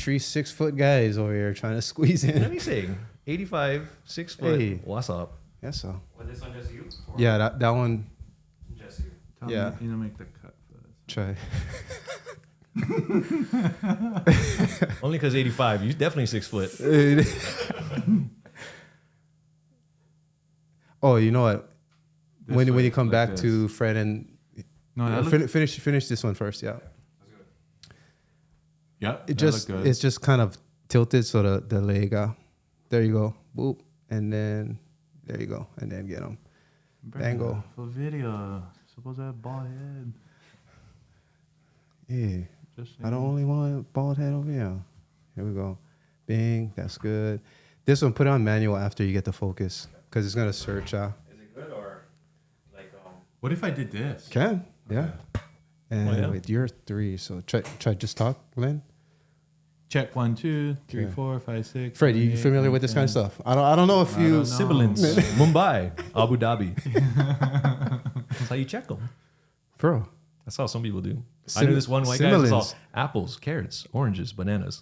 3 6-foot guys over here trying to squeeze in. Let me see. 85, 6 foot. Hey. What's up? Yes, so. Was this one just you? Or Yeah, that one. just you. Tell Yeah. me, make the cut for this. Try. Only because 85. You're definitely 6 foot. Oh, you know what? This When way, you come like back this. to Fred and No, that finish this one first, yeah. Yep. It's just kind of tilted so the leg. There you go. Boop, and then there you go, and then get them. Bango. For video, suppose I have bald head. Yeah. I don't only want bald head over here. Here we go. Bing. That's good. This one, put it on manual after you get the focus because it's gonna search. Is it good or like What if I did this? Can yeah. And Oh, yeah. wait, you're 3, so try just talk, Glenn. Check 1, 2, 3, Okay. 4, 5, 6. Fred, you 7, 8, familiar 9, with this 10. kind of stuff? I don't know if I you don't know. Sibilance. Mumbai. Abu Dhabi. That's how you check them. bro. That's how some people do. I knew this one white guy that saw apples, carrots, oranges, bananas.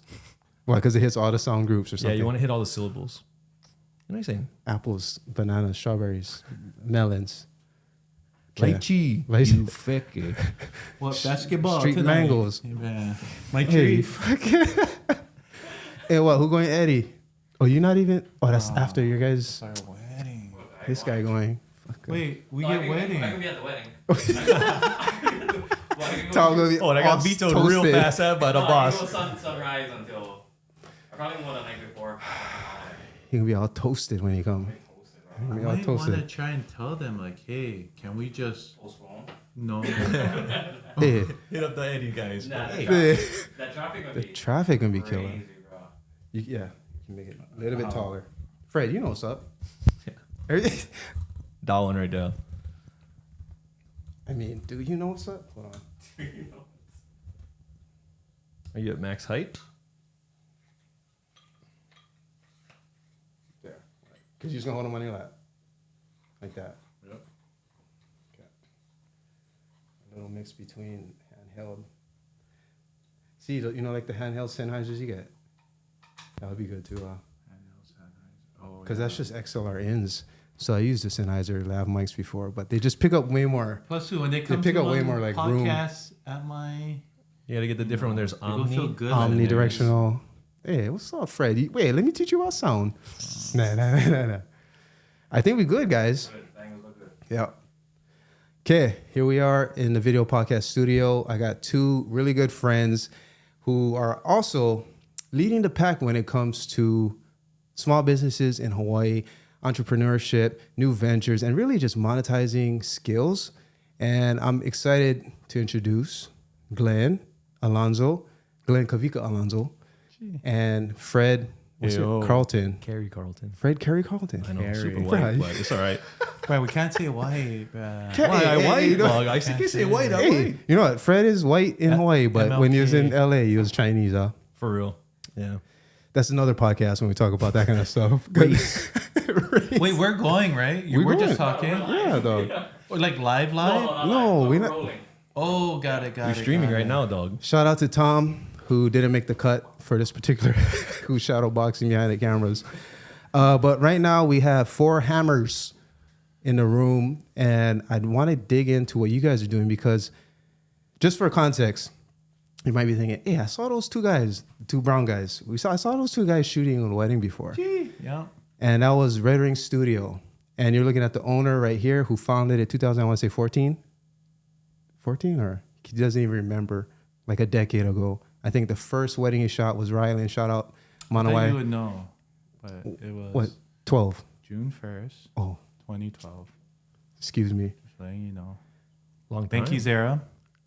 Why? Because it hits all the sound groups or something. Yeah, you want to hit all the syllables. You know what I'm saying? Apples, bananas, strawberries, melons. Yeah. Lychee. Lychee. You fake. What basketball? Street tonight? mangoes. Yeah. My Hey, tree. hey, what? Who going Eddie? Oh, you're not even. Oh, that's after your guys. Our wedding. This guy going. Fuck. Wait, we I get can, wedding. I can be at the wedding. Tom gonna be Oh, and I got off vetoed toasted. real fast by the No, boss. I can go sunrise until I probably more the night before. He gonna be all toasted when he come. He gonna I be all might want to toasted. try and tell them, like, hey, can we just Postpone. no? Hey, Hit up the Eddie guys. Nah, Hey. that traffic gonna the be traffic gonna be crazy, killer. bro. Yeah, you can make it a little bit taller. Fred, you know what's up. That one right there. I mean, do you know what's up? Hold on. Are you at max height? There. Because you're just gonna hold them on your lap. Like that. Yep. Okay. A little mix between handheld. See, you know, like the handheld Sennheisers you get? That would be good too. Because that's just XLR ins. So I used the Sennheiser lav mics before, but they just pick up way more. Plus, too, when they come pick to up way one more, like, room. podcasts at my, You gotta get the different one. There's people feel Omni. good. like Omnidirectional. Hey, what's up, Fred? Wait, let me teach you about sound. Nah. I think we're good, guys. Good. Things look good. Yeah. Okay, here we are in the video podcast studio. I got 2 really good friends who are also leading the pack when it comes to small businesses in Hawaii, entrepreneurship, new ventures, and really just monetizing skills. And I'm excited to introduce Glenn Kavika Alonso, and Fred Carlton. Carrie Carlton. Fred Carey Carlton. I know, Carrie. super Right. white, but it's all right. Bro, we can't say white, bro. Why you know- dog? I can say white. I'm Hey, white. you know what? Fred is white in Hawaii, but when he was in MLK. LA, he was Chinese. For real. Yeah. That's another podcast when we talk about that kind of stuff. Wait, we're going, right? We're just talking? Yeah, dog. Or like live? No, we're not- rolling. Oh, got it. You're streaming right now, dog. Shout out to Tom, who didn't make the cut for this particular, who's shadow boxing behind the cameras. But right now we have 4 hammers in the room, and I'd want to dig into what you guys are doing because, just for context, you might be thinking, "Hey, I saw those 2 guys, 2 brown guys. I saw those 2 guys shooting a wedding before." Yeah. And that was Red Ring Studio. And you're looking at the owner right here who founded it 2000, I want to say 14? 14 or he doesn't even remember, like a decade ago. I think the first wedding he shot was Ryland. Shout out I thought you Manawai. would know, but it was What? 12. June 1st, Oh, 2012. excuse me. Just letting you know. Long time. Thank you, Zara.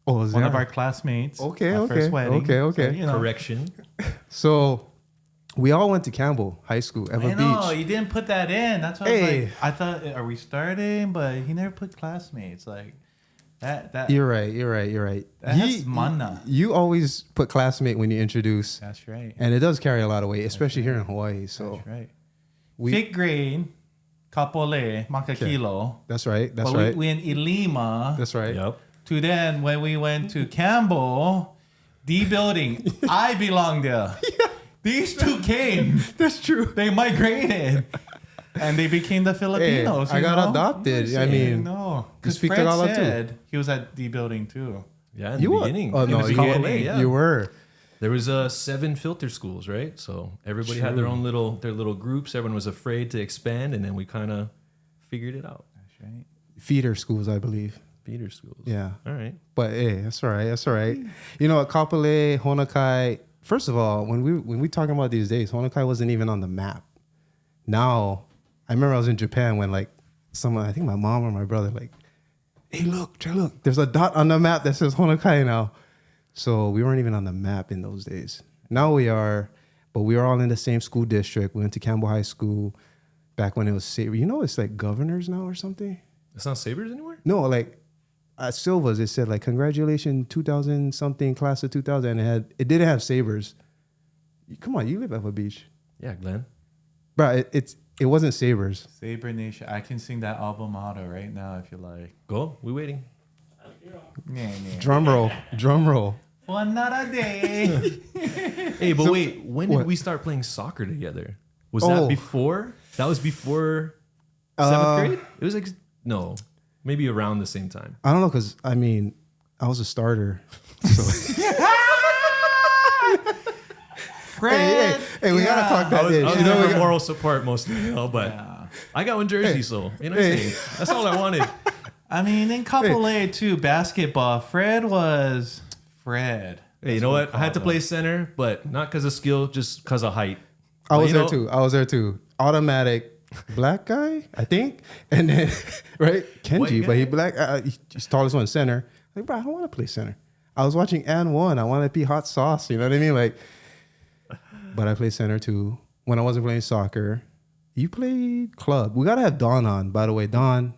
Oh, is One there? of our classmates. Okay, our okay, first wedding. okay. So, you know. Correction. So we all went to Campbell High School, Eva I know, Beach. you didn't put that in. That's why Hey. I thought, are we starting? But he never put classmates. Like, that. You're right. That's mana. You always put classmate when you introduce, That's right. and it does carry a lot of weight, especially here in Hawaii. So That's right. we, 5th grade, Kapole, Makakilo. that's right. That's But right. we in Ilima. That's right. Yep. To then, when we went to Campbell, D building, I belong there. These two came. That's true. They migrated. And they became the Filipinos. I got adopted. I mean, no. Because speak Fred Tagalog said too. he was at the building too. Yeah, in the beginning. Oh, In no, the you, beginning, yeah. you were. There was 7 filter schools, right? So everybody had their little groups. Everyone was afraid to expand, and then we kind of figured it out. That's right. Feeder schools, I believe. Feeder schools. Yeah. All right. But hey, that's all right. That's all right. You know, at Kapolei, Honokai, first of all, when we talking about these days, Honokai wasn't even on the map. Now, I remember I was in Japan when like someone, I think my mom or my brother, like, hey, look, there's a dot on the map that says Honokai now. So we weren't even on the map in those days. Now we are, but we were all in the same school district. We went to Campbell High School back when it was Sabre. You know, it's like Governors now or something. It's not Sabres anymore? No, like at Silva's, it said like congratulations 2000 something class of 2000. And it didn't have Sabres. Come on, you live at the beach, Yeah, Glenn. bro. It wasn't Sabres. Saber Nation. I can sing that album motto right now if you like. Go. We waiting. Yeah. Drum roll. For another day. Hey, but So- wait. When did what? we start playing soccer together? Was Oh. that before? That was before 7th grade? It was like, no, maybe around the same time. I don't know, cause I mean, I was a starter. So. hey, we gotta talk I that was, ish. I was You know, there we for got- moral support mostly, but I got one jersey, so you know what I'm saying? That's all I wanted. I mean, in Kapolei too, basketball. Fred was Fred. Hey, you know what? I had to play center, but not because of skill, just because of height. I But was you there know- too. I was there too. Automatic black guy, I think, and then right Kenji, but he black. He's tallest one center. Like, bro, I don't want to play center. I was watching and one. I want to be hot sauce. You know what I mean? Like, but I played center too when I wasn't playing soccer. You played club. We gotta have Don on. By the way, Don,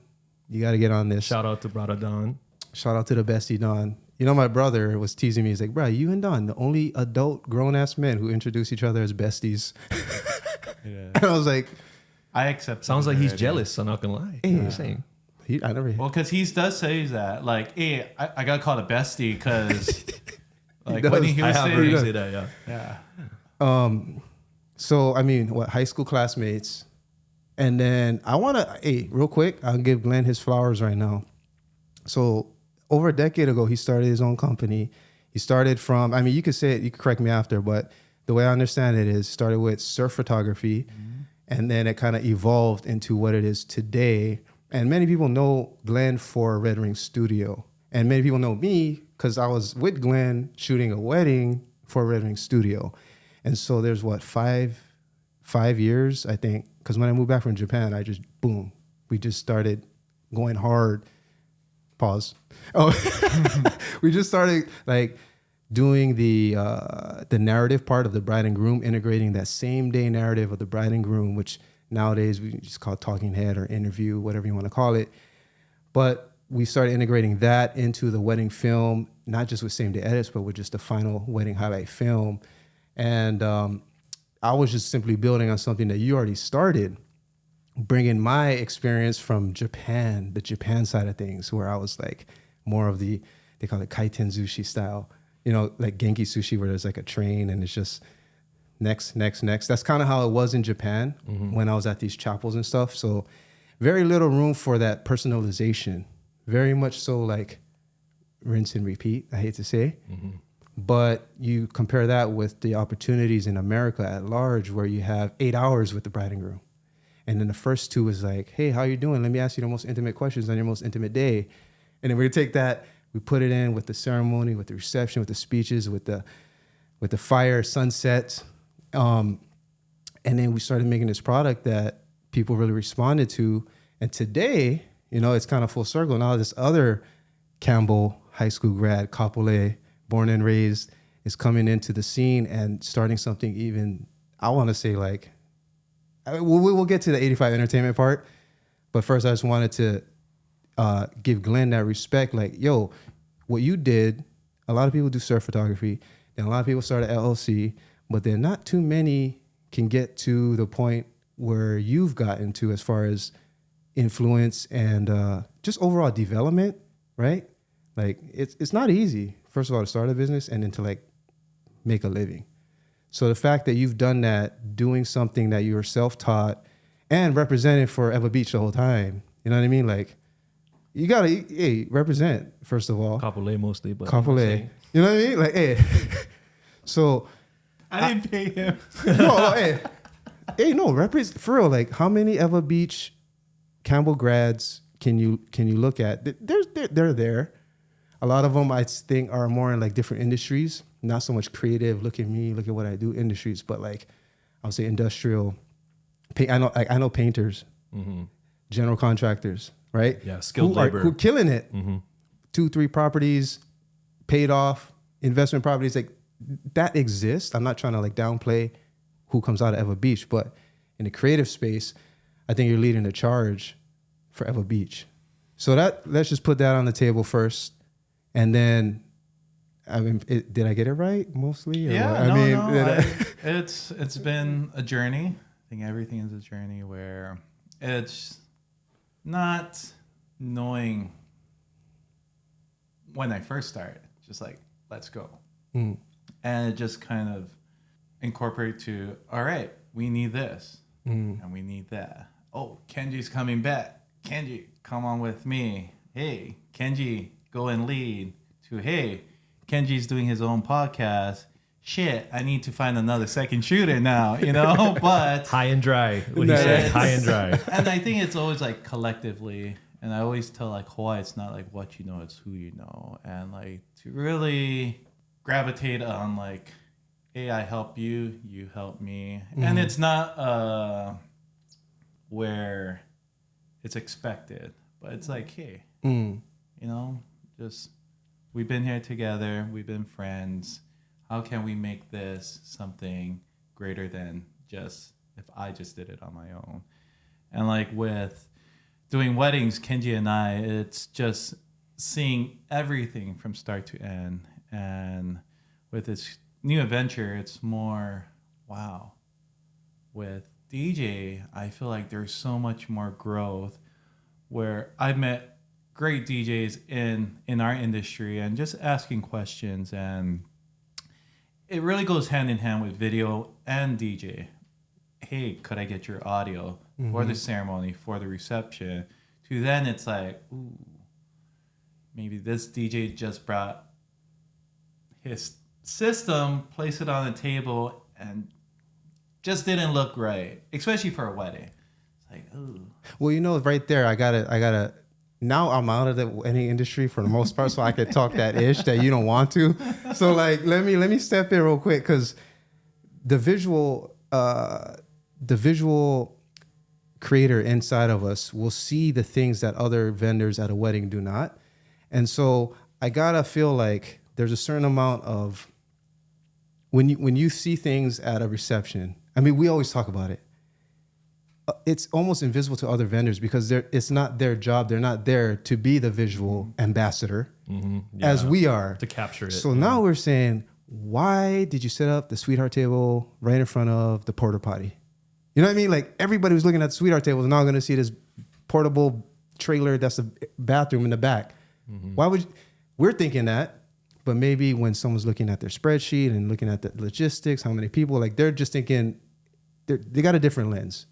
you gotta get on this. Shout out to Brother Don. Shout out to the bestie Don. You know, my brother was teasing me. He's like, bro, you and Don, the only adult grown-ass men who introduce each other as besties. Yeah. And I was like, I accept. Sounds like he's already. jealous. I'm not gonna lie. You know what I'm saying? I never. Well, because he does say that. Like, hey, I got called a bestie because, like, does. when he I was have heard you saying, say that, yeah. yeah. So, I mean, high school classmates. And then I want to, real quick, I'll give Glenn his flowers right now. So over a decade ago, he started his own company. He started from, I mean, you could say it, you could correct me after, but the way I understand it is started with surf photography. And then it kind of evolved into what it is today. And many people know Glenn for Red Ring Studio. And many people know me because I was with Glenn shooting a wedding for Red Ring Studio. And so there's 5 years, I think, because when I moved back from Japan, I just, boom, we just started going hard. Pause. Oh, we just started like doing the narrative part of the bride and groom, integrating that same day narrative of the bride and groom, which nowadays we just call talking head or interview, whatever you want to call it. But we started integrating that into the wedding film, not just with same day edits, but with just the final wedding highlight film. And I was just simply building on something that you already started, bringing my experience from Japan, the Japan side of things, where I was like more of the, they call it kaiten sushi style, you know, like Genki sushi, where there's like a train and it's just next. That's kind of how it was in Japan when I was at these chapels and stuff. So very little room for that personalization. Very much so like rinse and repeat, I hate to say. But you compare that with the opportunities in America at large, where you have 8 hours with the bride and groom. And then the first 2 is like, hey, how you doing? Let me ask you the most intimate questions on your most intimate day. And then we take that, we put it in with the ceremony, with the reception, with the speeches, with the fire, sunsets. And then we started making this product that people really responded to. And today, you know, it's kind of full circle. Now this other Campbell high school grad, Kapolei, born and raised, is coming into the scene and starting something even, I want to say like, we'll get to the 85 entertainment part. But first, I just wanted to give Glenn that respect. Like, yo, what you did, a lot of people do surf photography. And a lot of people start at LLC, but then not too many can get to the point where you've gotten to as far as influence and just overall development, right? Like, it's not easy, first of all, to start a business and then to like make a living. So the fact that you've done that, doing something that you were self-taught and represented for Eva Beach the whole time, you know what I mean? Like, you gotta represent, first of all. Kapolei mostly, but Kapolei. You know what I mean? Like, hey. So I didn't pay him. no, no, represent for real. Like, how many Eva Beach Campbell grads can you look at? They're there. A lot of them, I think, are more in like different industries, not so much creative. Look at me, look at what I do industries, but like I would say industrial. I know painters, general contractors, right? Yeah, skilled labor. Who killing it. 2-3 properties, paid off, investment properties, like that exists. I'm not trying to like downplay who comes out of Eva Beach, but in the creative space, I think you're leading the charge for Eva Beach. So let's just put that on the table first. And then, I mean, did I get it right mostly? Yeah, it's been a journey. I think everything is a journey where it's not knowing when I first started, just like, let's go. And it just kind of incorporate to, all right, we need this and we need that. Oh, Kenji's coming back. Kenji, come on with me. Hey, Kenji, go and lead. To, hey, Kenji's doing his own podcast. Shit, I need to find another second shooter now, you know? But high and dry. What he said, high and dry. And I think it's always like collectively. And I always tell like Hawaii, it's not like what you know, it's who you know. And like to really gravitate on like, hey, I help you, you help me. And it's not where it's expected, but it's like, hey, you know, just we've been here together, we've been friends. How can we make this something greater than just if I just did it on my own? And like with doing weddings, Kenji and I, it's just seeing everything from start to end. And with this new adventure, it's more, wow. With DJ, I feel like there's so much more growth where I've met great DJs in our industry and just asking questions. And it really goes hand in hand with video and DJ. Hey, could I get your audio for the ceremony, for the reception? To then it's like, ooh, maybe this DJ just brought his system, placed it on the table, and just didn't look right, especially for a wedding. It's like, ooh. Well, you know, right there, I gotta. Now I'm out of the wedding industry for the most part, so I could talk that ish that you don't want to. So like, let me step in real quick because the visual creator inside of us will see the things that other vendors at a wedding do not, and so I gotta feel like there's a certain amount of when you see things at a reception. I mean, we always talk about it. It's almost invisible to other vendors because it's not their job. They're not there to be the visual ambassador as we are. To capture it. So now we're saying, why did you set up the sweetheart table right in front of the porta potty? You know what I mean? Like everybody who's looking at the sweetheart table is now going to see this portable trailer that's a bathroom in the back. Why would we're thinking that, but maybe when someone's looking at their spreadsheet and looking at the logistics, how many people, like they're just thinking they got a different lens.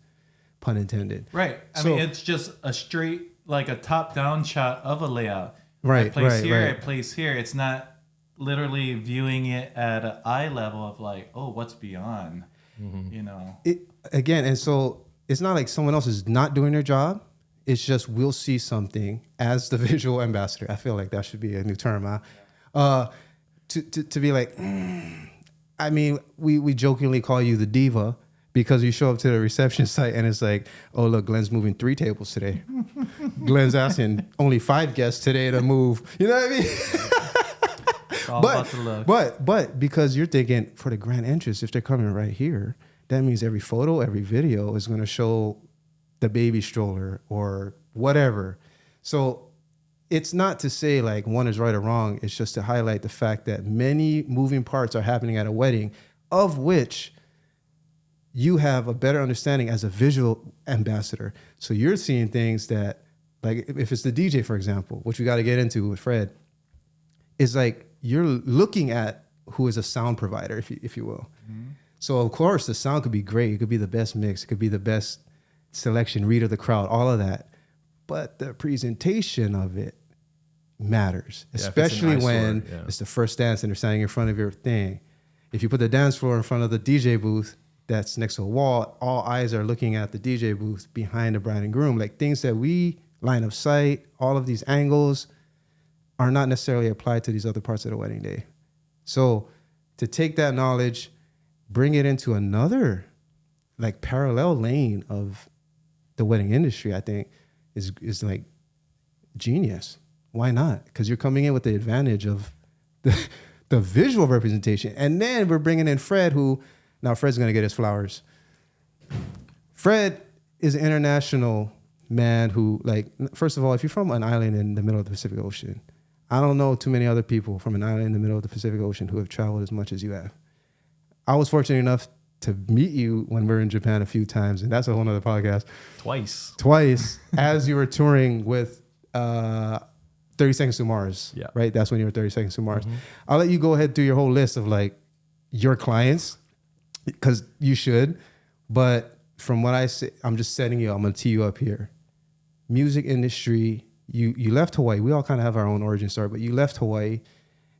Pun intended. Right. I mean, it's just a straight, like a top-down shot of a layout. Right. I place here, I place here. It's not literally viewing it at an eye level of like, oh, what's beyond, you know? Again, and so it's not like someone else is not doing their job. It's just we'll see something as the visual ambassador. I feel like that should be a new term, huh? To be like, I mean, we jokingly call you the diva. Because you show up to the reception site and it's like, oh, look, Glenn's moving 3 tables today. Glenn's asking only 5 guests today to move. You know what I mean? All about the look. But because you're thinking for the grand entrance, if they're coming right here, that means every photo, every video is going to show the baby stroller or whatever. So it's not to say like one is right or wrong. It's just to highlight the fact that many moving parts are happening at a wedding, of which you have a better understanding as a visual ambassador. So you're seeing things that, like if it's the DJ, for example, which we got to get into with Fred, is like you're looking at who is a sound provider, if you will. So of course the sound could be great. It could be the best mix. It could be the best selection, read of the crowd, all of that. But the presentation of it matters, especially when it's the first dance and they're standing in front of your thing. If you put the dance floor in front of the DJ booth that's next to a wall, all eyes are looking at the DJ booth behind the bride and groom. Like things that we line of sight, all of these angles are not necessarily applied to these other parts of the wedding day. So to take that knowledge, bring it into another like parallel lane of the wedding industry, I think is like genius. Why not? Because you're coming in with the advantage of the visual representation. And then we're bringing in Fred, who, now Fred's going to get his flowers. Fred is an international man who, like, first of all, if you're from an island in the middle of the Pacific Ocean, I don't know too many other people from an island in the middle of the Pacific Ocean who have traveled as much as you have. I was fortunate enough to meet you when we were in Japan a few times, and that's a whole nother podcast. Twice, as you were touring with 30 Seconds to Mars, right? That's when you were 30 Seconds to Mars. I'll let you go ahead through your whole list of like your clients, because you should. But from what I say, I'm just setting you, I'm going to tee you up here. Music industry, you left Hawaii. We all kind of have our own origin story, but you left Hawaii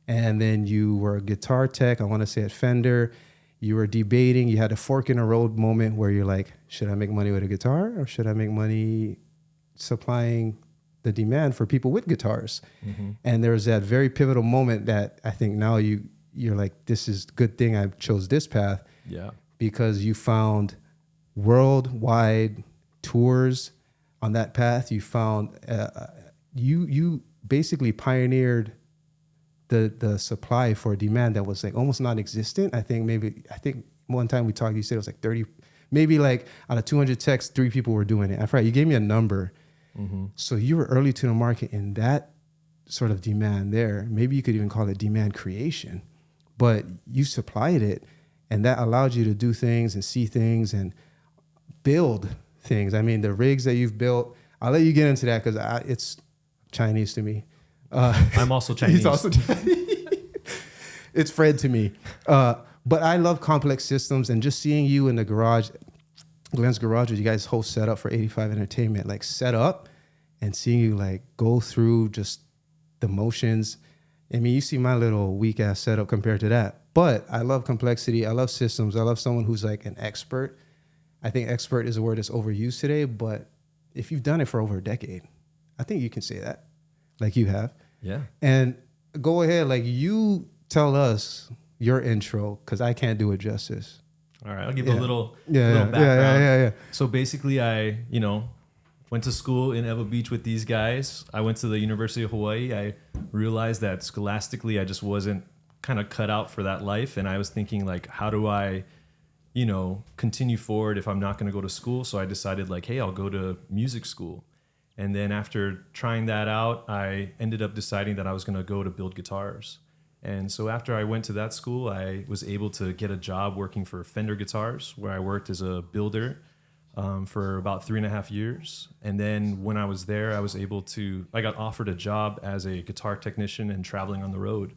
and then you were a guitar tech, I want to say at Fender. You were debating, you had a fork in the road moment where you're like, should I make money with a guitar or should I make money supplying the demand for people with guitars? And there was that very pivotal moment that I think now you're like, this is a good thing I chose this path. Yeah. Because you found worldwide tours on that path. You found, you basically pioneered the supply for demand that was like almost non-existent. I think one time we talked, you said it was like 30, maybe like out of 200 texts, 3 people were doing it. I forgot, you gave me a number. So you were early to the market in that sort of demand there. Maybe you could even call it demand creation, but you supplied it and that allowed you to do things and see things and build things. I mean, the rigs that you've built, I'll let you get into that because it's Chinese to me. I'm also Chinese. He's also Chinese. It's Fred to me. But I love complex systems and just seeing you in the garage, Glenn's garage, where you guys host setup for 85 Entertainment, like set up and seeing you like go through just the motions. I mean, you see my little weak ass setup compared to that. But I love complexity. I love systems. I love someone who's like an expert. I think expert is a word that's overused today, but if you've done it for over a decade, I think you can say that, like you have. Yeah. And go ahead, like you tell us your intro, because I can't do it justice. All right, I'll give a little background. Yeah. So basically, I went to school in Ewa Beach with these guys. I went to the University of Hawaii. I realized that scholastically, I just wasn't kind of cut out for that life, and I was thinking like, how do I continue forward if I'm not going to go to school? So I decided like, hey, I'll go to music school. And then after trying that out, I ended up deciding that I was going to go to build guitars. And so after I went to that school, I was able to get a job working for Fender Guitars, where I worked as a builder for about 3.5 years. And then when I was there, I got offered a job as a guitar technician and traveling on the road.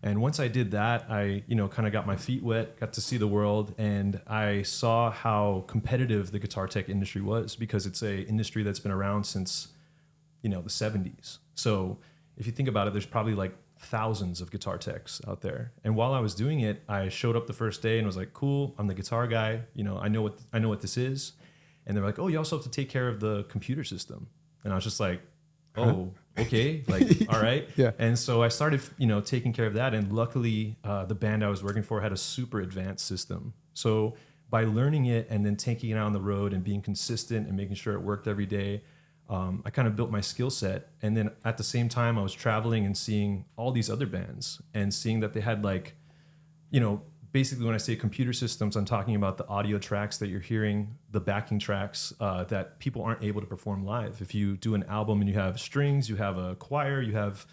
And once I did that, I, kind of got my feet wet, got to see the world, and I saw how competitive the guitar tech industry was, because it's a industry that's been around since, the 70s. So if you think about it, there's probably like thousands of guitar techs out there. And while I was doing it, I showed up the first day and was like, cool, I'm the guitar guy. I know what this is. And they're like, oh, you also have to take care of the computer system. And I was just like, oh, okay, like, all right. Yeah. And so I started, taking care of that. And luckily, the band I was working for had a super advanced system. So by learning it and then taking it out on the road and being consistent and making sure it worked every day, I kind of built my skill set. And then at the same time, I was traveling and seeing all these other bands and seeing that they had like, basically when I say computer systems, I'm talking about the audio tracks that you're hearing, the backing tracks that people aren't able to perform live. If you do an album and you have strings, you have a choir, you have,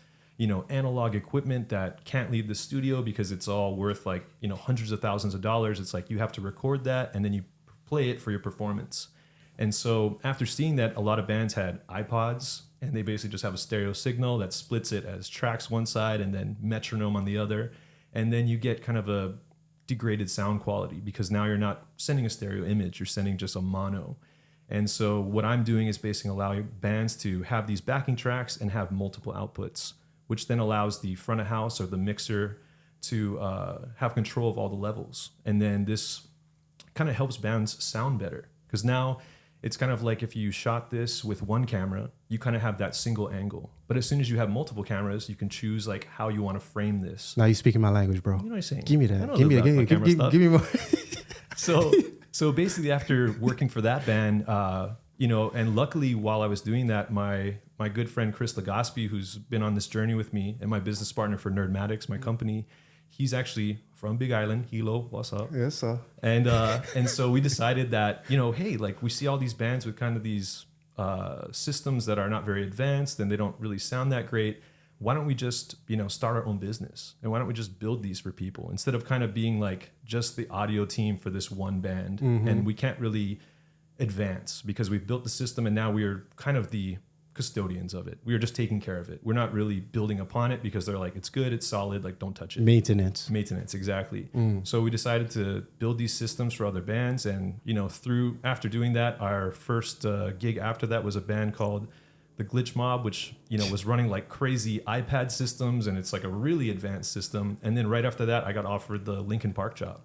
analog equipment that can't leave the studio because it's all worth like, hundreds of thousands of dollars. It's like you have to record that and then you play it for your performance. And so after seeing that, a lot of bands had iPods and they basically just have a stereo signal that splits it as tracks one side and then metronome on the other. And then you get kind of a degraded sound quality because now you're not sending a stereo image, you're sending just a mono. And so what I'm doing is basically allowing bands to have these backing tracks and have multiple outputs, which then allows the front of house or the mixer to have control of all the levels. And then this kind of helps bands sound better because now it's kind of like if you shot this with one camera, you kind of have that single angle. But as soon as you have multiple cameras, you can choose like how you want to frame this. Now you're speaking my language, bro. You know what I'm saying? Give me that. Give me that. Give me more. So basically, after working for that band, and luckily while I was doing that, my good friend Chris Legaspi, who's been on this journey with me, and my business partner for Nerdmatics, my company, he's actually from Big Island. Hilo, what's up? Yes, sir. And so we decided that, hey, like we see all these bands with kind of these systems that are not very advanced and they don't really sound that great. Why don't we just, start our own business? And why don't we just build these for people instead of kind of being like just the audio team for this one band? Mm-hmm. And we can't really advance because we've built the system and now we are kind of the custodians of it. We are just taking care of it. We're not really building upon it because they're like, it's good, it's solid, like don't touch it. Maintenance, exactly. So we decided to build these systems for other bands. And, after doing that, our first gig after that was a band called The Glitch Mob, which, was running like crazy iPad systems, and it's like a really advanced system. And then right after that, I got offered the Linkin Park job.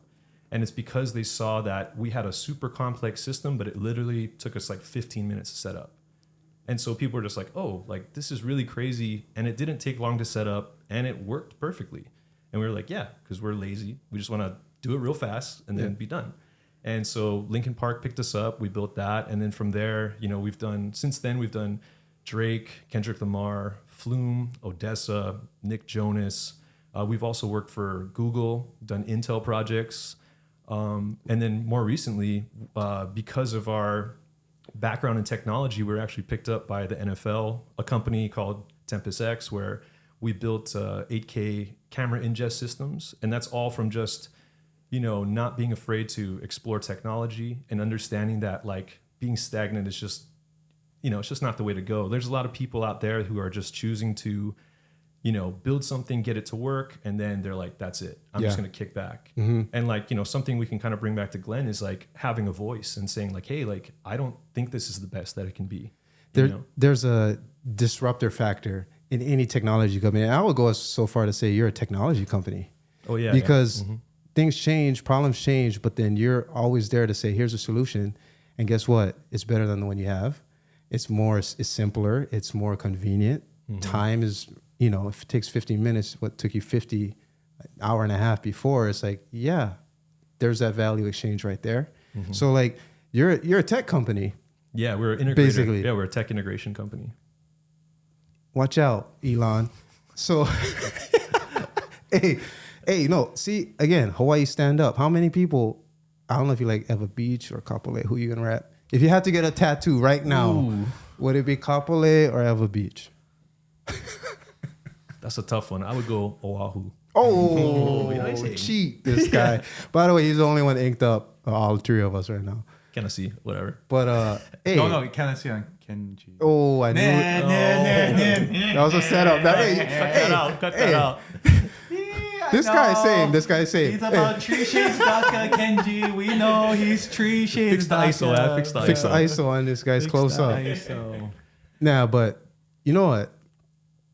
And it's because they saw that we had a super complex system, but it literally took us like 15 minutes to set up. And so people were just like, oh, like this is really crazy. And it didn't take long to set up and it worked perfectly. And we were like, yeah, because we're lazy. We just want to do it real fast and then be done. And so Linkin Park picked us up. We built that. And then from there, we've done Drake, Kendrick Lamar, Flume, Odessa, Nick Jonas. We've also worked for Google, done Intel projects. And then more recently, because of our background in technology, we were actually picked up by the NFL, a company called Tempest X, where we built 8K camera ingest systems. And that's all from just, not being afraid to explore technology and understanding that like being stagnant is just, it's just not the way to go. There's a lot of people out there who are just choosing to, build something, get it to work, and then they're like, that's it. I'm just going to kick back. Mm-hmm. And like, something we can kind of bring back to Glenn is like having a voice and saying like, hey, like, I don't think this is the best that it can be. There's a disruptor factor in any technology company. And I would go so far to say you're a technology company. Oh, yeah. Because things change, problems change, but then you're always there to say, here's a solution. And guess what? It's better than the one you have. It's simpler. It's more convenient. Mm-hmm. Time is, if it takes 15 minutes, what took you an hour and a half before, it's like, yeah, there's that value exchange right there. Mm-hmm. So like you're a tech company. Yeah, we're an integrator. Basically. Yeah, we're a tech integration company. Watch out, Elon. So, see, again, Hawaii stand up. How many people, I don't know if you like Eva Beach or Kapolei, who you gonna rap? If you had to get a tattoo right now, would it be Kapolei or Eva Beach? That's a tough one. I would go Oahu. Cheat, this guy. By the way, he's the only one inked up, all three of us right now. Kind of see, whatever. But, hey. No, you can't see on Kenji. Oh, I knew it. That was a setup. Cut that out. This guy's saying. He's about Tree Shades DACA, Kenji. We know he's Tree Shades DACA. Fix the ISO on this guy's close up. Nah, but you know what?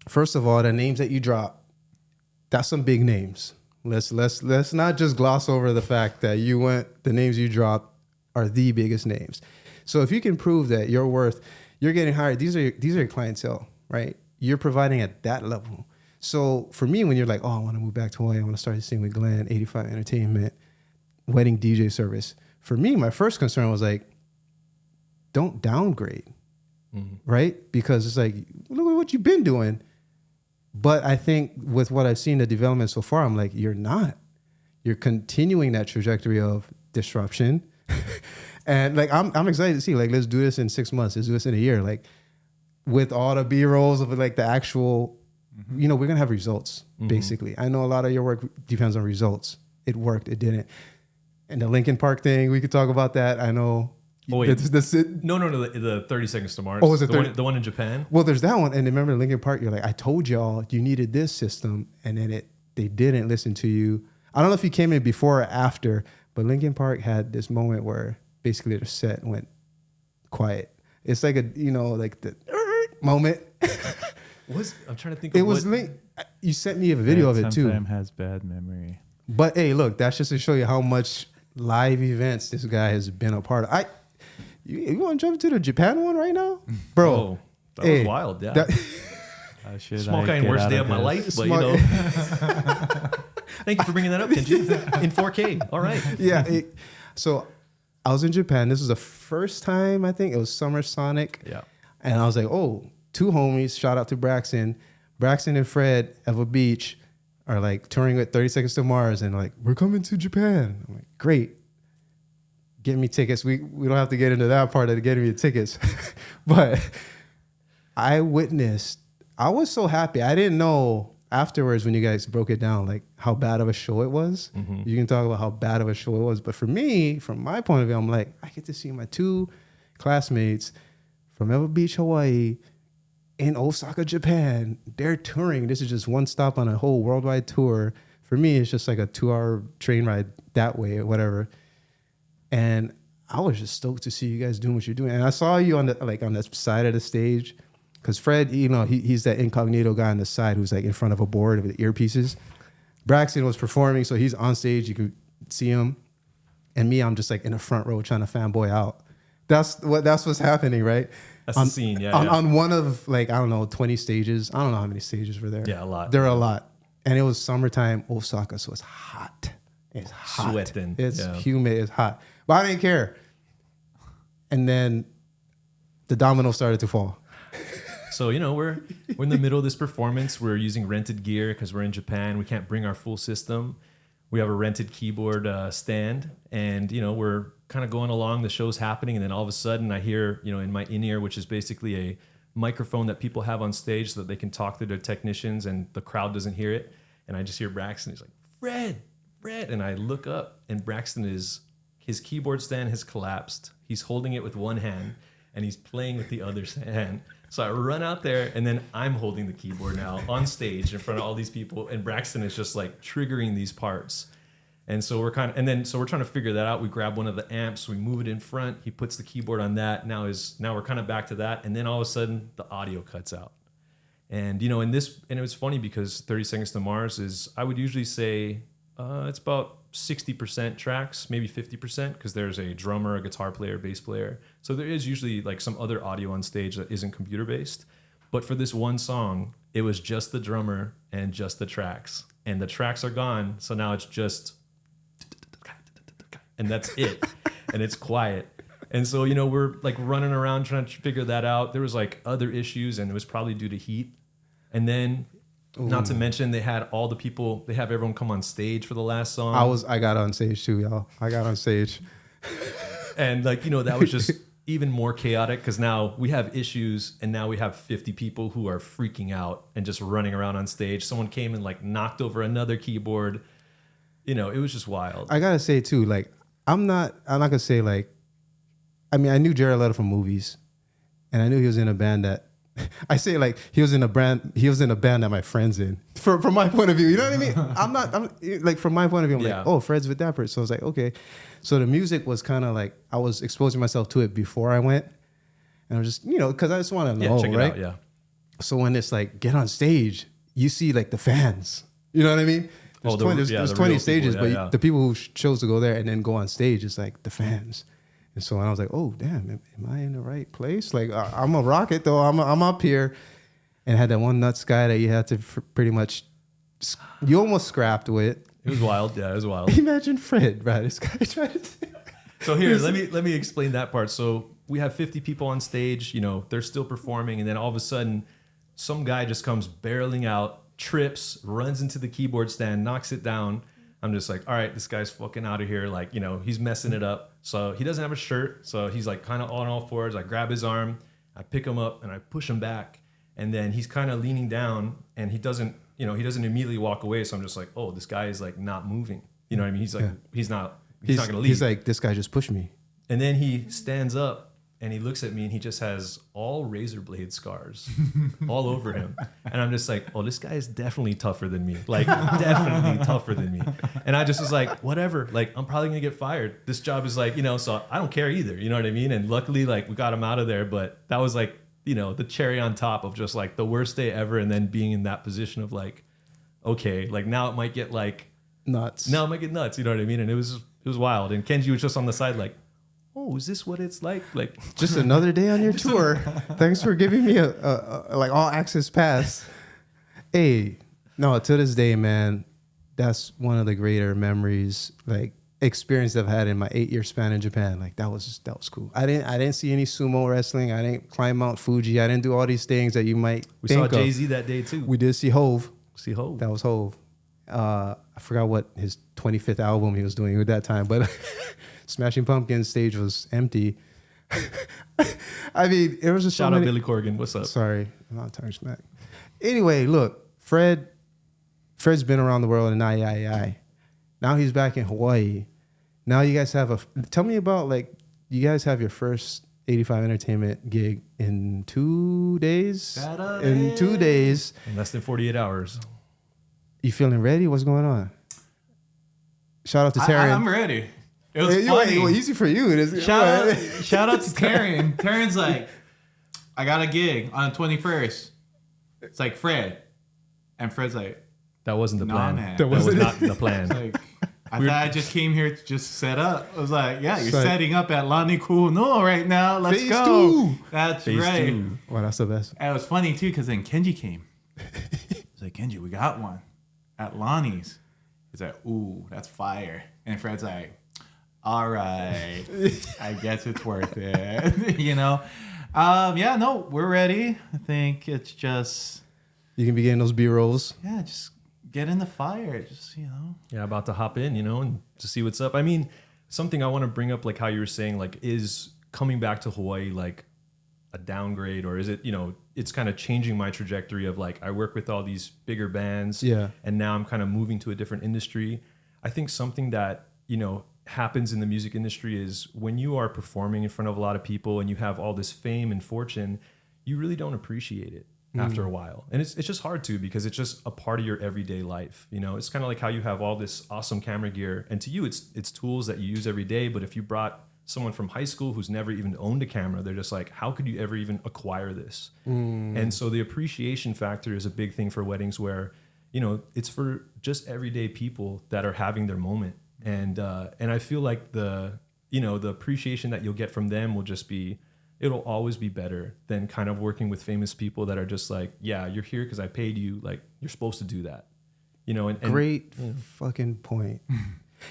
First of all, the names that you drop, that's some big names. Let's not just gloss over the fact that the names you dropped are the biggest names. So if you can prove that you're getting hired, these are your clientele, right? You're providing at that level. So for me, when you're like, oh, I want to move back to Hawaii, I want to start singing with Glenn, 85 Entertainment, wedding DJ service. For me, my first concern was like, don't downgrade, right? Because it's like, look at what you've been doing. But I think with what I've seen the development so far, I'm like, you're not. You're continuing that trajectory of disruption. And like, I'm excited to see, like, let's do this in 6 months. Let's do this in a year. Like with all the B-rolls of like the actual, we're going to have results, basically. I know a lot of your work depends on results. It worked, it didn't. And the Linkin Park thing, we could talk about that. I know. Oh, wait. No, the 30 Seconds to Mars. Oh, was it the one in Japan? Well, there's that one. And remember the Linkin Park, you're like, I told y'all you needed this system. And then they didn't listen to you. I don't know if he came in before or after, but Linkin Park had this moment where basically the set went quiet. It's like like the moment. I'm trying to think. It was Link. You sent me a video of it too. Sometimes has bad memory. But hey, look, that's just to show you how much live events this guy has been a part of. You want to jump into the Japan one right now, bro? Oh, that was wild. Yeah. Small guy and worst day of my life, but Thank you for bringing that up, Kenji. In 4K. All right. Yeah. So I was in Japan. This was the first time, I think. It was Summer Sonic. Yeah. And I was like, oh, two homies. Shout out to Braxton. Braxton and Fred of a Beach are like touring with 30 Seconds to Mars. And like, we're coming to Japan. I'm like, great. Get me tickets. We don't have to get into that part of getting me tickets. But I was so happy. I didn't know afterwards when you guys broke it down, like how bad of a show it was. Mm-hmm. You can talk about how bad of a show it was. But for me, from my point of view, I'm like, I get to see my two classmates from Ever Beach, Hawaii, in Osaka, Japan. They're touring. This is just one stop on a whole worldwide tour. For me, it's just like a 2-hour train ride that way or whatever. And I was just stoked to see you guys doing what you're doing. And I saw you on the side of the stage. Because Fred, he's that incognito guy on the side who's like in front of a board with earpieces. Braxton was performing, so he's on stage. You could see him. And me, I'm just like in the front row trying to fanboy out. That's what's happening, right? That's the scene, yeah. On one of 20 stages. I don't know how many stages were there. Yeah, a lot. There are a lot. And it was summertime, Osaka, so it's hot. It's hot. Sweating. It's humid. It's hot. But I didn't care. And then the dominoes started to fall. So, we're in the middle of this performance. We're using rented gear because we're in Japan. We can't bring our full system. We have a rented keyboard stand. And, we're kind of going along. The show's happening. And then all of a sudden I hear, in my in-ear, which is basically a microphone that people have on stage so that they can talk to their technicians and the crowd doesn't hear it. And I just hear Braxton. He's like, Fred. And I look up and his keyboard stand has collapsed. He's holding it with one hand and he's playing with the other hand. So I run out there, and then I'm holding the keyboard now on stage in front of all these people, and Braxton is just like triggering these parts. And so we're trying to figure that out. We grab one of the amps, we move it in front. He puts the keyboard on that. Now we're kind of back to that, and then all of a sudden the audio cuts out. And and it was funny because 30 Seconds to Mars is, I would usually say it's about 60% tracks, maybe 50%, because there's a drummer, a guitar player, bass player. So there is usually like some other audio on stage that isn't computer based. But for this one song, it was just the drummer and just the tracks. And the tracks are gone, so now it's just, and that's it. And it's quiet. And so, we're like running around trying to figure that out. There was like other issues, and it was probably due to heat. And then, not to mention, they have everyone come on stage for the last song. I got on stage too, y'all. I got on stage. And that was just even more chaotic because now we have issues and now we have 50 people who are freaking out and just running around on stage. Someone came and knocked over another keyboard. It was just wild. I gotta say too, I'm not gonna say I knew Jared Leto from movies, and I knew he was in a band that I say he was in a band that my friend's in. From my point of view, you know what I mean? I'm from my point of view, I'm like, oh, Fred's with that person. So I was like, okay. So the music was kind of I was exposing myself to it before I went, and I was just because I just want to know, check it right? out, yeah. So when it's get on stage, you see the fans. You know what I mean? There's 20 stages, but the people who chose to go there and then go on stage is the fans. And so I was like, oh, damn, am I in the right place? I'm a rocket, though. I'm up here. And had that one nuts guy that you had to pretty much, you almost scrapped with. It was wild. Yeah, it was wild. Imagine Fred, right? This guy tried to. So here, let me explain that part. So we have 50 people on stage. They're still performing. And then all of a sudden, some guy just comes barreling out, trips, runs into the keyboard stand, knocks it down. I'm just like, all right, this guy's fucking out of here. He's messing it up. So he doesn't have a shirt. So he's kind of on all fours. I grab his arm, I pick him up and I push him back. And then he's kind of leaning down and he doesn't immediately walk away. So I'm just like, oh, this guy is not moving. You know what I mean? He's not going to leave. He's like, this guy just pushed me. And then he stands up and he looks at me and he just has all razor blade scars all over him. And I'm just like, oh, this guy is definitely tougher than me. Like, definitely tougher than me. And I just was like, whatever. Like, I'm probably going to get fired. This job is like, so I don't care either. You know what I mean? And luckily, like, we got him out of there. But that was like, the cherry on top of just like the worst day ever. And then being in that position of like, okay, like now it might get like Nuts. now it might get nuts. You know what I mean? And it was wild. And Kenji was just on the side like, oh, is this what it's like? Like Just another day on your tour. Thanks for giving me a like all access pass. Hey, no, to this day, man, that's one of the greater memories, like experience I've had in my 8-year span in Japan. Like that was cool. I didn't see any sumo wrestling. I didn't climb Mount Fuji. I didn't do all these things that you might we think saw of. Jay-Z that day too. We did see Hove. See Hov. That was Hove. I forgot what his 25th album he was doing at that time, but Smashing Pumpkins stage was empty. I mean, it was just Shout out Billy Corgan. What's up? Sorry, I'm not talking smack. Anyway, look, Fred's been around the world in III. Now he's back in Hawaii. Now you guys have tell me about like you guys have your first 85 Entertainment gig in 2 days. Saturday. In 2 days. In less than 48 hours. You feeling ready? What's going on? Shout out to Taryn. I'm ready. It was Hey, funny. well, easy for you. It is. Shout out to Taryn. Taryn's like, I got a gig on the 21st. It's like Fred. And Fred's like, That wasn't the Nah, plan. man. That was wasn't- not the plan. like I thought I just came here to just set up. I was like, yeah, you're Like- setting up at Lani Kuno right now. Let's Phase go. 2. That's Phase right. 2. Wow, that's the best. And it was funny too, because then Kenji came. He's like, Kenji, we got one at Lonnie's. He's like, ooh, that's fire. And Fred's like, all right, I guess it's worth it. Yeah, no, we're ready. I think it's just, You can be getting those B-rolls. yeah, just get in the fire. Just, Yeah, about to hop in, and to see what's up. I mean, something I want to bring up, like how you were saying, like, is coming back to Hawaii like a downgrade, or is it, it's kind of changing my trajectory of like, I work with all these bigger bands, Yeah. and now I'm kind of moving to a different industry. I think something that, happens in the music industry is when you are performing in front of a lot of people and you have all this fame and fortune, you really don't appreciate it after a while. And it's just hard to, because it's just a part of your everyday life. It's kind of like how you have all this awesome camera gear, and to you it's tools that you use every day. But if you brought someone from high school who's never even owned a camera, they're just like, how could you ever even acquire this? And so the appreciation factor is a big thing for weddings, where, it's for just everyday people that are having their moment. And I feel like the appreciation that you'll get from them will just be, it'll always be better than kind of working with famous people that are just like, yeah, you're here because I paid you. Like, you're supposed to do that, and Great fucking point. oh,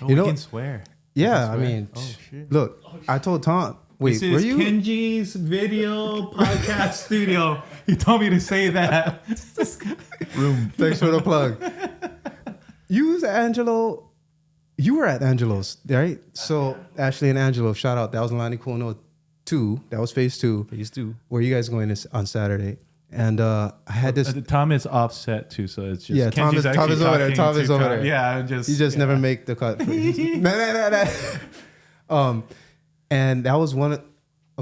You we know- can swear. Yeah, I swear. mean, Oh, shit. look, I told Tom, wait, This were is you? Kenji's video podcast studio. He told me to say that. Thanks for the plug. You was Angelo. You were at Angelo's, right? So Ashley and Angelo, shout out. That was Lani Kuno 2. That was phase 2. Phase 2. Where you guys going on Saturday? And I had this. Tom is offset too, so it's just Yeah, Tom is actually over there. talking Tom to is over there. Yeah, I'm just You just never make the cut. No. And that was a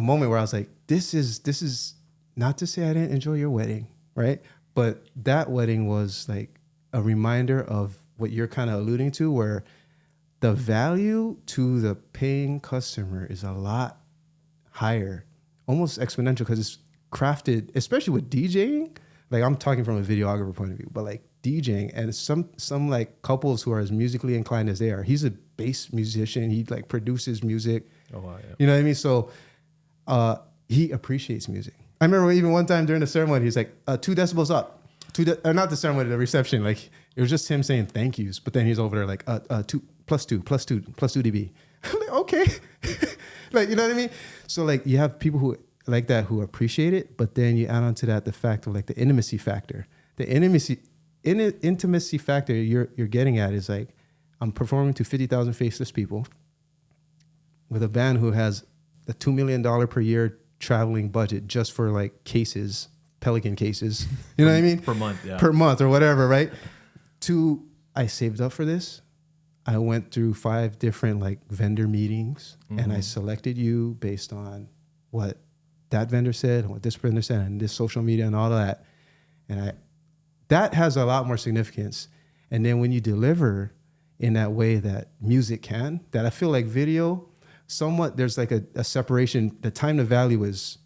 moment where I was like, this is not to say I didn't enjoy your wedding, right? But that wedding was like a reminder of what you're kind of alluding to, where the value to the paying customer is a lot higher, almost exponential, because it's crafted, especially with DJing. Like, I'm talking from a videographer point of view, but like DJing, and some like couples who are as musically inclined as they are. He's a bass musician. He like produces music. Oh, wow, yeah. You know what I mean? So he appreciates music. I remember even one time during the ceremony, he's like, 2 decibels up. Not the ceremony, the reception. Like, it was just him saying thank yous, but then he's over there like, 2 plus 2 dB. I'm like, okay. Like, you know what I mean? So like, you have people who like that, who appreciate it, but then you add on to that the fact of like the intimacy factor. The intimacy factor you're getting at is like, I'm performing to 50,000 faceless people with a band who has a $2 million per year traveling budget just for like cases, Pelican cases. You know what I mean? Per month, yeah. Per month or whatever, right? I saved up for this. I went through 5 different like vendor meetings, and I selected you based on what that vendor said, what this vendor said, and this social media and all of that. And that has a lot more significance. And then when you deliver in that way that music can, that I feel like video, somewhat there's like a separation. The time to value is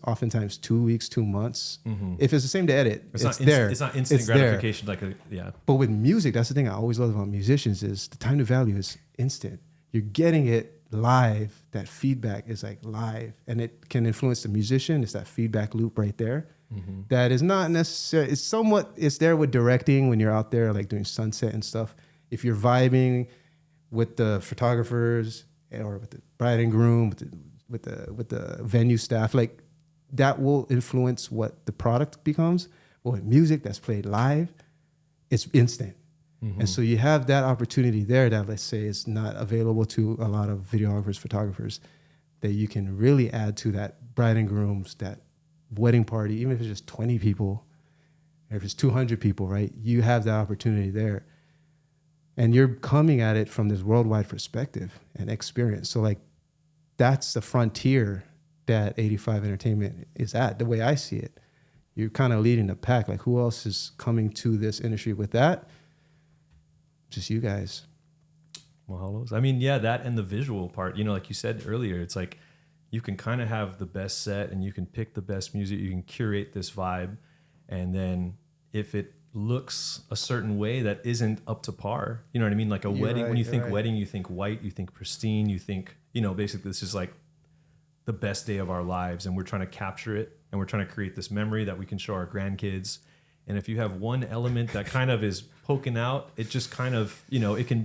oftentimes 2 weeks, 2 months. Mm-hmm. If it's the same to edit, it's there. It's not instant gratification. There. But with music, that's the thing I always love about musicians is the time to value is instant. You're getting it live. That feedback is like live, and it can influence the musician. It's that feedback loop right there. Mm-hmm. That is not necessarily. It's there with directing when you're out there like doing sunset and stuff. If you're vibing with the photographers or with the bride and groom, with the venue staff, like that will influence what the product becomes. But with music that's played live, it's instant. Mm-hmm. And so you have that opportunity there that, let's say, is not available to a lot of videographers, photographers, that you can really add to that bride and groom's, that wedding party, even if it's just 20 people, or if it's 200 people, right? You have that opportunity there. And you're coming at it from this worldwide perspective and experience. So like, that's the frontier that 85 Entertainment is at, the way I see it. You're kind of leading the pack. Like, who else is coming to this industry with that? Just you guys. Mahalos. I mean, yeah, that and the visual part, you know, like you said earlier, it's like you can kind of have the best set and you can pick the best music, you can curate this vibe. And then if it looks a certain way that isn't up to par, you know what I mean? Like a wedding, when you think wedding, you think white, you think pristine, you think, you know, basically this is like the best day of our lives and we're trying to capture it and we're trying to create this memory that we can show our grandkids. And if you have one element that kind of is poking out, it just kind of, you know, it can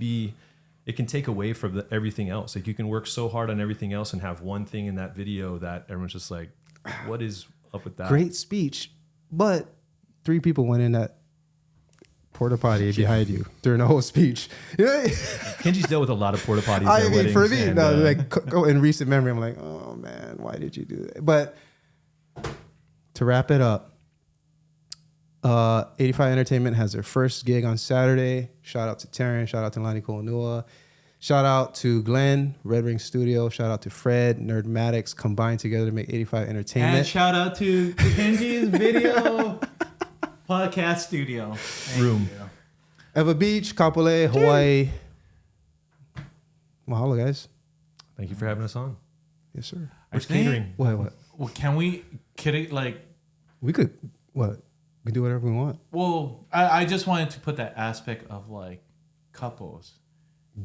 take away from everything else. Like you can work so hard on everything else and have one thing in that video that everyone's just like, what is up with that? Great speech, but 3 people went in that porta potty behind you during the whole speech. Kenji's dealt with a lot of porta potties. I mean, for me, in recent memory, I'm like, oh man, why did you do that? But to wrap it up, 85 Entertainment has their first gig on Saturday. Shout out to Taryn. Shout out to Lani Kolonua. Shout out to Glenn, Red Ring Studio. Shout out to Fred, Nerdmatics, combined together to make 85 Entertainment. And shout out to Kenji's video podcast studio. Room. Eva Beach, Kapolei, Hawaii. Mahalo, guys. Thank you for having us on. Yes, sir. Where's catering? What? Well, could it like... We could, what? We can do whatever we want. Well, I just wanted to put that aspect of like couples.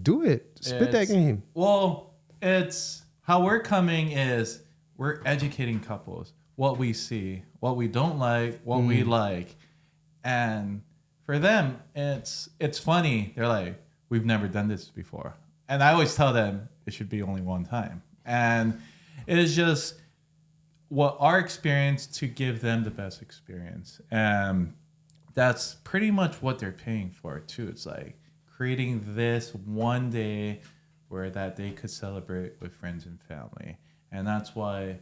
Do it. Spit that game. Well, it's how we're coming is we're educating couples. What we see, what we don't like, what we like. And for them, it's funny. They're like, we've never done this before. And I always tell them it should be only one time. And it is just what our experience to give them the best experience. And that's pretty much what they're paying for too. It's like creating this one day where that they could celebrate with friends and family. And that's why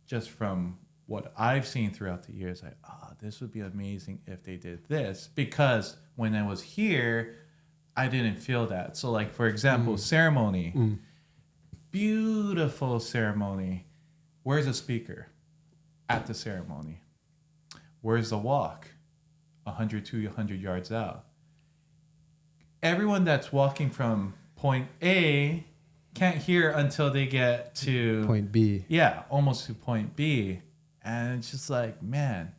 just from what I've seen throughout the years, like, this would be amazing if they did this. Because when I was here, I didn't feel that. So like, for example, ceremony, beautiful ceremony. Where's the speaker at the ceremony? Where's the walk? 100 to 100 yards out. Everyone that's walking from point A can't hear until they get to point B. Yeah, almost to point B. And it's just like, man,